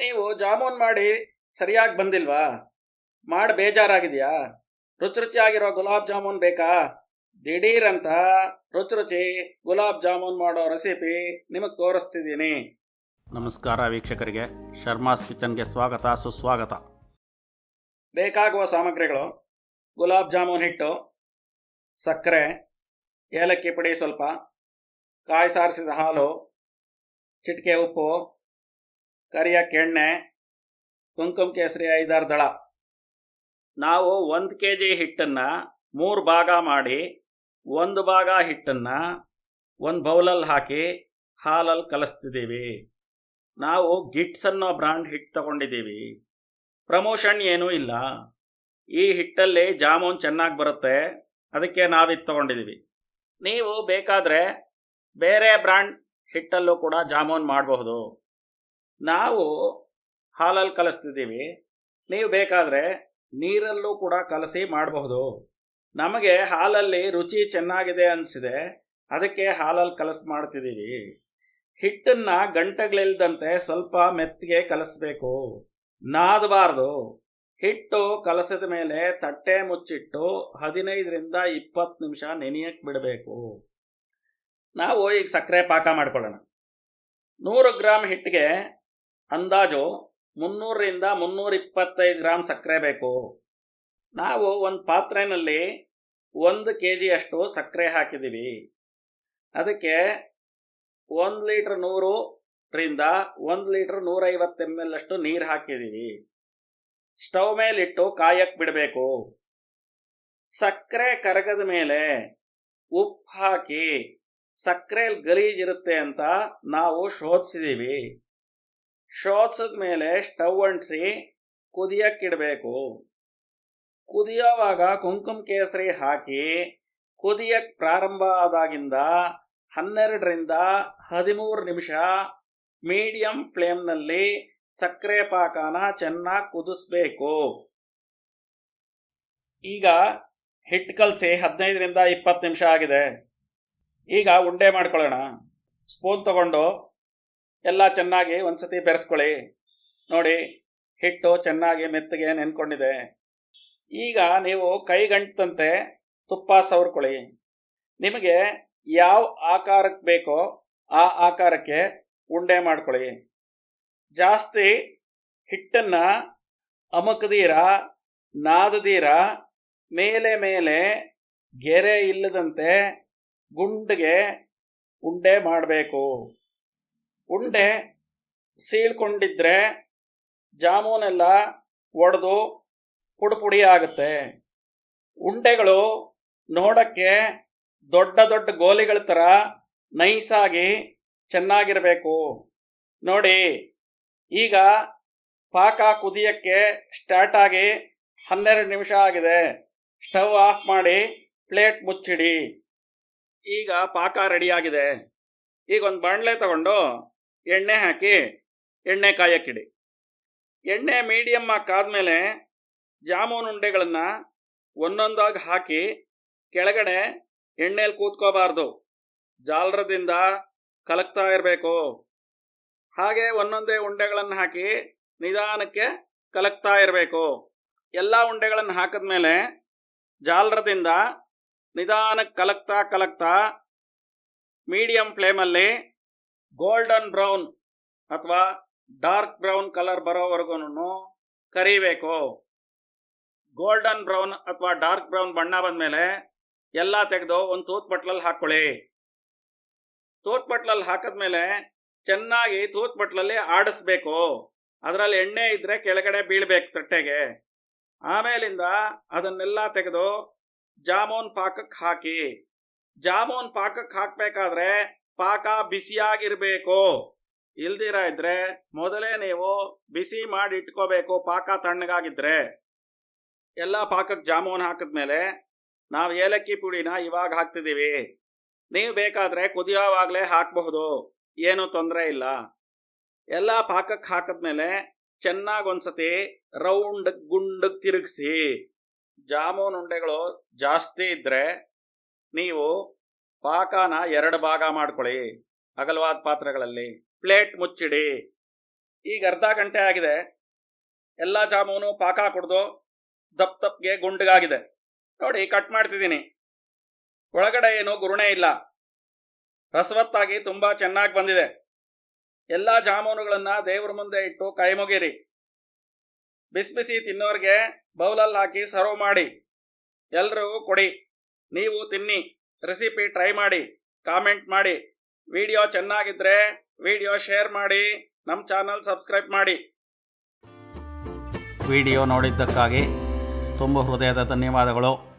ನೀವು ಜಾಮೂನ್ ಮಾಡಿ ಸರಿಯಾಗಿ ಬಂದಿಲ್ವಾ? ಮಾಡಿ ಬೇಜಾರಾಗಿದೆಯಾ? ರುಚಿ ರುಚಿಯಾಗಿರೋ ಗುಲಾಬ್ ಜಾಮೂನ್ ಬೇಕಾ? ದಿಢೀರಂತ ರುಚಿ ರುಚಿ ಗುಲಾಬ್ ಜಾಮೂನ್ ಮಾಡೋ ರೆಸಿಪಿ ನಿಮಗೆ ತೋರಿಸ್ತಿದ್ದೀನಿ. ನಮಸ್ಕಾರ ವೀಕ್ಷಕರಿಗೆ, ಶರ್ಮಾಸ್ ಕಿಚನ್ಗೆ ಸ್ವಾಗತ ಸುಸ್ವಾಗತ. ಬೇಕಾಗುವ ಸಾಮಗ್ರಿಗಳು: ಗುಲಾಬ್ ಜಾಮೂನ್ ಹಿಟ್ಟು, ಸಕ್ಕರೆ, ಏಲಕ್ಕಿ ಪುಡಿ ಸ್ವಲ್ಪ, ಕಾಯಿ ಸಾರಿಸಿದ ಹಾಲು, ಚಿಟಿಕೆ ಉಪ್ಪು, ಕರಿಯಕ್ಕೆ ಎಣ್ಣೆ, ಕುಂಕುಮ ಕೇಸರಿ 5-6 ದಳ. ನಾವು 1 kg ಹಿಟ್ಟನ್ನು 3 ಭಾಗ ಮಾಡಿ 1 ಭಾಗ ಹಿಟ್ಟನ್ನು ಒಂದು ಬೌಲಲ್ಲಿ ಹಾಕಿ ಹಾಲಲ್ಲಿ ಕಲಿಸ್ತಿದ್ದೀವಿ. ನಾವು ಗಿಟ್ಸ್ ಅನ್ನೋ ಬ್ರ್ಯಾಂಡ್ ಹಿಟ್ಟು ತಗೊಂಡಿದ್ದೀವಿ. ಪ್ರಮೋಷನ್ ಏನೂ ಇಲ್ಲ. ಈ ಹಿಟ್ಟಲ್ಲಿ ಜಾಮೂನ್ ಚೆನ್ನಾಗಿ ಬರುತ್ತೆ, ಅದಕ್ಕೆ ನಾವಿದು ತಗೊಂಡಿದ್ದೀವಿ. ನೀವು ಬೇಕಾದರೆ ಬೇರೆ ಬ್ರ್ಯಾಂಡ್ ಹಿಟ್ಟಲ್ಲೂ ಕೂಡ ಜಾಮೂನ್ ಮಾಡಬಹುದು. ನಾವು ಹಾಲಲ್ಲಿ ಕಲಿಸ್ತಿದ್ದೀವಿ, ನೀವು ಬೇಕಾದರೆ ನೀರಲ್ಲೂ ಕೂಡ ಕಲಸಿ ಮಾಡಬಹುದು. ನಮಗೆ ಹಾಲಲ್ಲಿ ರುಚಿ ಚೆನ್ನಾಗಿದೆ ಅನಿಸಿದೆ, ಅದಕ್ಕೆ ಹಾಲಲ್ಲಿ ಕಲಸಿ ಮಾಡ್ತಿದ್ದೀವಿ. ಹಿಟ್ಟನ್ನು ಗಂಟೆಗಳಿಲ್ದಂತೆ ಸ್ವಲ್ಪ ಮೆತ್ತಗೆ ಕಲಿಸ್ಬೇಕು, ನಾದಬಾರ್ದು. ಹಿಟ್ಟು ಕಲಸಿದ ಮೇಲೆ ತಟ್ಟೆ ಮುಚ್ಚಿಟ್ಟು 15ರಿಂದ 20 ನಿಮಿಷ ನೆನೆಯಕ್ಕೆ ಬಿಡಬೇಕು. ನಾವು ಈಗ ಸಕ್ಕರೆ ಪಾಕ ಮಾಡ್ಕೊಳ್ಳೋಣ. 100 ಗ್ರಾಮ್ ಹಿಟ್ಟಿಗೆ ಅಂದಾಜು 300ರಿಂದ 325 ಗ್ರಾಮ್ ಸಕ್ಕರೆ ಬೇಕು. ನಾವು ಒಂದು ಪಾತ್ರೆಯಲ್ಲಿ 1 kg ಅಷ್ಟು ಸಕ್ಕರೆ ಹಾಕಿದ್ದೀವಿ. ಅದಕ್ಕೆ 1 ಲೀಟ್ರ್ 100ರಿಂದ 1 ಲೀಟ್ರ್ 150 ml ಅಷ್ಟು ನೀರು ಹಾಕಿದ್ದೀವಿ. ಸ್ಟವ್ ಮೇಲಿಟ್ಟು ಕಾಯಕ್ಕೆ ಬಿಡಬೇಕು. ಸಕ್ಕರೆ ಕರಗದ ಮೇಲೆ ಉಪ್ಪು ಹಾಕಿ, ಸಕ್ಕರೆಯಲ್ಲಿ ಗಲೀಜಿರುತ್ತೆ ಅಂತ ನಾವು ಶೋಧಿಸಿದ್ದೀವಿ. ಶೋಧಿಸಿದ ಮೇಲೆ ಸ್ಟವ್ ಅಂಟಿಸಿ ಕುದಿಯಕ್ಕಿಡಬೇಕು. ಕುದಿಯೋವಾಗ ಕುಂಕುಮ ಕೇಸರಿ ಹಾಕಿ ಕುದಿಯಕ್ಕೆ ಪ್ರಾರಂಭ ಆದಾಗಿಂದ 12ರಿಂದ 13 ನಿಮಿಷ ಮೀಡಿಯಂ ಫ್ಲೇಮ್ನಲ್ಲಿ ಸಕ್ಕರೆ ಪಾಕನ ಚೆನ್ನಾಗಿ ಕುದಿಸ್ಬೇಕು. ಈಗ ಹಿಟ್ಟು ಕಲಸಿ 15ರಿಂದ 20 ನಿಮಿಷ ಆಗಿದೆ. ಈಗ ಉಂಡೆ ಮಾಡ್ಕೊಳ್ಳೋಣ. ಸ್ಪೂನ್ ತಗೊಂಡು ಎಲ್ಲ ಚೆನ್ನಾಗಿ ಒಂದ್ಸತಿ ಬೆರೆಸ್ಕೊಳ್ಳಿ. ನೋಡಿ, ಹಿಟ್ಟು ಚೆನ್ನಾಗಿ ಮೆತ್ತಗೆ ನೆನ್ಕೊಂಡಿದೆ. ಈಗ ನೀವು ಕೈಗಂಟಂತೆ ತುಪ್ಪ ಸವರ್ಕೊಳ್ಳಿ. ನಿಮಗೆ ಯಾವ ಆಕಾರಕ್ಕೆ ಬೇಕೋ ಆ ಆಕಾರಕ್ಕೆ ಉಂಡೆ ಮಾಡ್ಕೊಳ್ಳಿ. ಜಾಸ್ತಿ ಹಿಟ್ಟನ್ನು ಅಮಕದೀರ, ನಾದದೀರ, ಮೇಲೆ ಮೇಲೆ ಗೆರೆ ಇಲ್ಲದಂತೆ ಗುಂಡಿಗೆ ಉಂಡೆ ಮಾಡಬೇಕು. ಉಂಡೆ ಸೀಳ್ಕೊಂಡಿದ್ರೆ ಜಾಮೂನೆಲ್ಲ ಒಡೆದು ಪುಡಿ ಆಗುತ್ತೆ. ಉಂಡೆಗಳು ನೋಡೋಕ್ಕೆ ದೊಡ್ಡ ದೊಡ್ಡ ಗೋಲಿಗಳ ಥರ ನೈಸಾಗಿ ಚೆನ್ನಾಗಿರಬೇಕು. ನೋಡಿ, ಈಗ ಪಾಕ ಕುದಿಯಕ್ಕೆ ಸ್ಟಾರ್ಟ್ ಆಗಿ 12 ನಿಮಿಷ ಆಗಿದೆ. ಸ್ಟವ್ ಆಫ್ ಮಾಡಿ ಪ್ಲೇಟ್ ಮುಚ್ಚಿಡಿ. ಈಗ ಪಾಕ ರೆಡಿಯಾಗಿದೆ. ಈಗ ಒಂದು ಬಾಣಲೆ ತಗೊಂಡು ಎಣ್ಣೆ ಹಾಕಿ ಎಣ್ಣೆ ಕಾಯಕ್ಕಿಡಿ. ಎಣ್ಣೆ ಮೀಡಿಯಮ್ ಕಾದ್ಮೇಲೆ ಜಾಮೂನ್ ಉಂಡೆಗಳನ್ನು ಒಂದೊಂದಾಗಿ ಹಾಕಿ ಕೆಳಗಡೆ ಎಣ್ಣೆಯಲ್ಲಿ ಕೂತ್ಕೋಬಾರ್ದು, ಜಾಲರದಿಂದ ಕಲಕ್ತಾ ಇರಬೇಕು. ಹಾಗೆ ಒಂದೊಂದೇ ಉಂಡೆಗಳನ್ನು ಹಾಕಿ ನಿಧಾನಕ್ಕೆ ಕಲಕ್ತಾ ಇರಬೇಕು. ಎಲ್ಲ ಉಂಡೆಗಳನ್ನು ಹಾಕಿದ್ಮೇಲೆ ಜಾಲರದಿಂದ ನಿಧಾನಕ್ಕೆ ಕಲಕ್ತಾ ಮೀಡಿಯಂ ಫ್ಲೇಮಲ್ಲಿ ಗೋಲ್ಡನ್ ಬ್ರೌನ್ ಅಥವಾ ಡಾರ್ಕ್ ಬ್ರೌನ್ ಕಲರ್ ಬರೋವರೆಗೂ ಕರಿಬೇಕು. ಗೋಲ್ಡನ್ ಬ್ರೌನ್ ಅಥವಾ ಡಾರ್ಕ್ ಬ್ರೌನ್ ಬಣ್ಣ ಬಂದಮೇಲೆ ಎಲ್ಲ ತೆಗೆದು ಒಂದು ತೂತ್ಬಟ್ಲಲ್ಲಿ ಹಾಕ್ಕೊಳ್ಳಿ. ತೂತ್ಬಟ್ಲಲ್ಲಿ ಹಾಕಿದ್ಮೇಲೆ ಚೆನ್ನಾಗಿ ತೂತ್ಬಟ್ಲಲ್ಲಿ ಆಡಿಸ್ಬೇಕು. ಅದರಲ್ಲಿ ಎಣ್ಣೆ ಇದ್ದರೆ ಕೆಳಗಡೆ ಬೀಳ್ಬೇಕು ತಟ್ಟೆಗೆ. ಆಮೇಲಿಂದ ಅದನ್ನೆಲ್ಲ ತೆಗೆದು ಜಾಮೂನ್ ಪಾಕಕ್ಕೆ ಹಾಕಿ. ಜಾಮೂನ್ ಪಾಕಕ್ಕೆ ಹಾಕಬೇಕಾದ್ರೆ ಪಾಕ ಬಿಸಿಯಾಗಿರಬೇಕು. ಇಲ್ದಿರ ಇದ್ರೆ ಮೊದಲೇ ನೀವು ಬಿಸಿ ಮಾಡಿ ಇಟ್ಕೋಬೇಕು, ಪಾಕ ತಣ್ಣಗಾಗಿದ್ರೆ. ಎಲ್ಲ ಪಾಕಕ್ಕೆ ಜಾಮೂನ್ ಹಾಕಿದ್ಮೇಲೆ ನಾವು ಏಲಕ್ಕಿ ಪುಡಿನ ಇವಾಗ ಹಾಕ್ತಿದ್ದೀವಿ. ನೀವು ಬೇಕಾದರೆ ಕುದಿಯೋವಾಗಲೇ ಹಾಕಬಹುದು, ಏನೂ ತೊಂದರೆ ಇಲ್ಲ. ಎಲ್ಲ ಪಾಕಕ್ಕೆ ಹಾಕಿದ್ಮೇಲೆ ಚೆನ್ನಾಗಿ ಒಂದ್ಸತಿ ರೌಂಡ್ ಗುಂಡಕ್ಕೆ ತಿರುಗಿಸಿ. ಜಾಮೂನ್ ಉಂಡೆಗಳು ಜಾಸ್ತಿ ಇದ್ದರೆ ನೀವು ಪಾಕನ 2 ಭಾಗ ಮಾಡ್ಕೊಳ್ಳಿ. ಅಗಲವಾದ ಪಾತ್ರೆಗಳಲ್ಲಿ ಪ್ಲೇಟ್ ಮುಚ್ಚಿಡಿ. ಈಗ ಅರ್ಧ ಗಂಟೆ ಆಗಿದೆ. ಎಲ್ಲ ಜಾಮೂನು ಪಾಕ ಕುಡ್ದು ದಪ್ಪಗೆ ಗುಂಡಗಾಗಿದೆ. ನೋಡಿ, ಕಟ್ ಮಾಡ್ತಿದ್ದೀನಿ. ಒಳಗಡೆ ಏನು ಗುರುಣೆ ಇಲ್ಲ. ರಸವತ್ತಾಗಿ ತುಂಬ ಚೆನ್ನಾಗಿ ಬಂದಿದೆ. ಎಲ್ಲ ಜಾಮೂನುಗಳನ್ನು ದೇವ್ರ ಮುಂದೆ ಇಟ್ಟು ಕೈ ಮುಗಿರಿ. ಬಿಸಿ ಬಿಸಿ ತಿನ್ನೋರಿಗೆ ಬೌಲಲ್ಲಿ ಹಾಕಿ ಸರ್ವ್ ಮಾಡಿ. ಎಲ್ಲರೂ ಕೊಡಿ. ನೀವು ತಿನ್ನಿ, ರೆಸಿಪಿ ಟ್ರೈ ಮಾಡಿ, ಕಾಮೆಂಟ್ ಮಾಡಿ. ವಿಡಿಯೋ ಚೆನ್ನಾಗಿದ್ರೆ ವಿಡಿಯೋ ಶೇರ್ ಮಾಡಿ, ನಮ್ಮ ಚಾನಲ್ ಸಬ್ಸ್ಕ್ರೈಬ್ ಮಾಡಿ. ವಿಡಿಯೋ ನೋಡಿದ್ದಕ್ಕಾಗಿ ತುಂಬ ಹೃದಯದ ಧನ್ಯವಾದಗಳು.